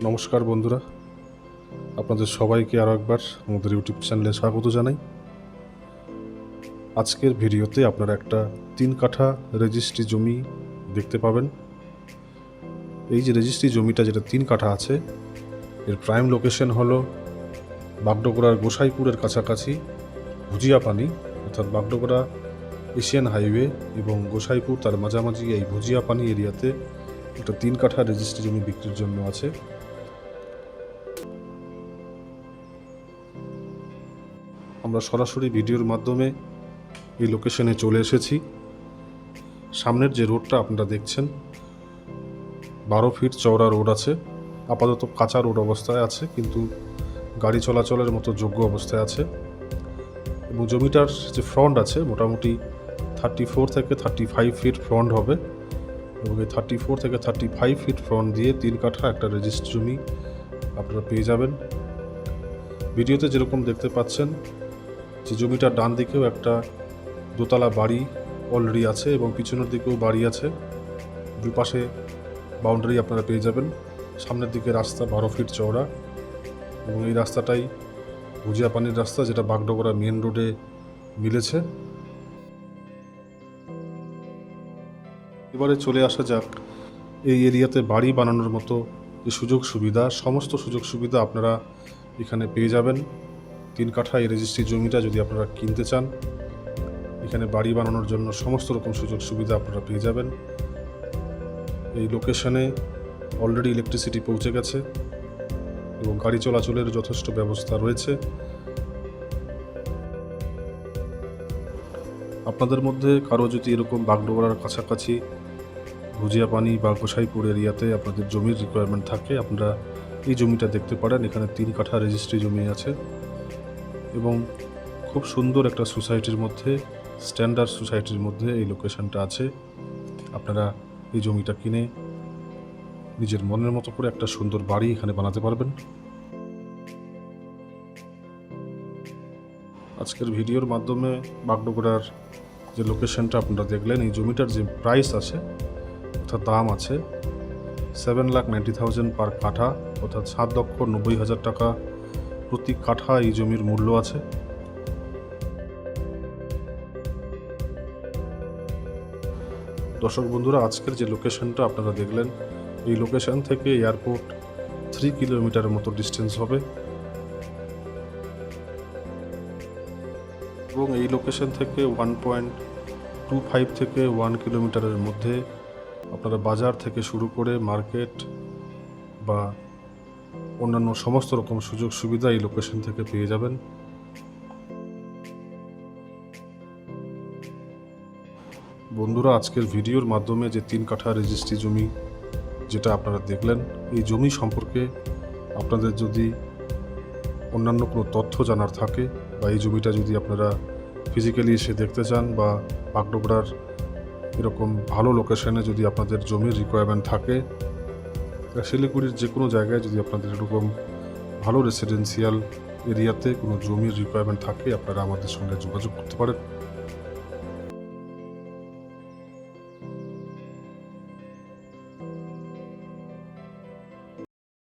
নমস্কার বন্ধুরা, আপনাদের সবাইকে আরও একবার আমাদের ইউটিউব চ্যানেলে স্বাগত জানাই। আজকের ভিডিওতে আপনারা একটা 3 কাঠা রেজিস্ট্রি জমি দেখতে পাবেন। এই যে রেজিস্ট্রি জমিটা যেটা 3 কাঠা আছে, এর প্রাইম লোকেশন হলো বাগডোগরার গোসাইপুরের কাছাকাছি ভুজিয়াপানি, অর্থাৎ বাগডোগরা এশিয়ান হাইওয়ে এবং গোসাইপুর তার মাঝামাঝি এই ভুজিয়াপানি এরিয়াতে একটা 3 কাঠা রেজিস্ট্রি জমি বিক্রির জন্য আছে। আমরা সরাসরি ভিডিওর মাধ্যমে এই লোকেশনে চলে এসেছি। সামনের যে রোডটা আপনারা দেখছেন 12 ফিট চওড়া রোড আছে। আপাতত কাঁচা রোড অবস্থায় আছে, কিন্তু গাড়ি চলাচলের মতো যোগ্য অবস্থায় আছে। এবং জমিটার যে ফ্রন্ট আছে মোটামুটি 34 থেকে 35 ফিট ফ্রন্ট হবে, এবং এই 34 থেকে 35 ফিট ফ্রন্ট দিয়ে 3 কাঠা একটা রেজিস্ট্রি জমি আপনারা পেয়ে যাবেন। ভিডিওতে যেরকম দেখতে পাচ্ছেন যে জমিটার ডান দিকেও একটা দোতলা বাড়ি অলরেডি আছে এবং পিছনের দিকেও বাড়ি আছে। দুপাশে বাউন্ডারি আপনারা পেয়ে যাবেন। সামনের দিকে রাস্তা 12 ফিট চওড়া, এবং এই রাস্তাটাই ভুজিয়াপানির রাস্তা, যেটা বাগডোগরা মেন রোডে মিলেছে। এবারে চলে আসা যাক এই এরিয়াতে বাড়ি বানানোর মতো যে সুযোগ সুবিধা, সমস্ত সুযোগ সুবিধা আপনারা এখানে পেয়ে যাবেন। 3 কাঠা এই রেজিস্ট্রি জমিটা যদি আপনারা কিনতে চান, এখানে বাড়ি বানানোর জন্য সমস্ত রকম সুযোগ সুবিধা আপনারা পেয়ে যাবেন। এই লোকেশনে অলরেডি ইলেকট্রিসিটি পৌঁছে গেছে এবং গাড়ি চলাচলের যথেষ্ট ব্যবস্থা রয়েছে। আপনাদের মধ্যে কারো যদি এরকম বাগডোগরার কাছাকাছি ভুজিয়াপানি বা গোসাইপুর এরিয়াতে আপনাদের জমির রিকোয়ারমেন্ট থাকে, আপনারা এই জমিটা দেখতে পারেন। এখানে 3 কাঠা রেজিস্ট্রি জমি আছে এবং খুব সুন্দর একটা সোসাইটির মধ্যে, স্ট্যান্ডার্ড সোসাইটির মধ্যে এই লোকেশনটা আছে। আপনারা এই জমিটা কিনে নিজের মনের মতো করে একটা সুন্দর বাড়ি এখানে বানাতে পারবেন। আজকের ভিডিওর মাধ্যমে বাগডোগরার যে লোকেশনটা আপনারা দেখলেন, এই জমিটার যে প্রাইস আছে অর্থাৎ দাম আছে 7,90,000 পার কাঠা, অর্থাৎ 7,90,000 টাকা প্রতি কাঠা এই জমির মূল্য আছে। দর্শক বন্ধুরা, আজকের যে লোকেশনটা আপনারা দেখলেন, এই লোকেশন থেকে এয়ারপোর্ট 3 কিলোমিটারের মতো ডিস্টেন্স হবে, এবং এই লোকেশন থেকে 1.25 থেকে 1 কিলোমিটারের মধ্যে আপনারা বাজার থেকে শুরু করে মার্কেট বা অন্যান্য সমস্ত রকম সুযোগ সুবিধা এই লোকেশন থেকে পেয়ে যাবেন। বন্ধুরা, আজকের ভিডিওর মাধ্যমে যে 3 কাঠা রেজিস্ট্রি জমি যেটা আপনারা দেখলেন, এই জমি সম্পর্কে আপনাদের যদি অন্যান্য কোনো তথ্য জানার থাকে, বা এই জমিটা যদি আপনারা ফিজিক্যালি এসে দেখতে চান, বা বাগডোগরার এরকম ভালো লোকেশনে যদি আপনাদের জমির রিকোয়ারমেন্ট থাকে, শিলিগুড়ির যে কোনো জায়গায় যদি আপনাদের এরকম ভালো রেসিডেন্সিয়াল এরিয়াতে কোনো জমির রিকোয়ারমেন্ট থাকে, আপনারা আমাদের সঙ্গে যোগাযোগ করতে পারেন।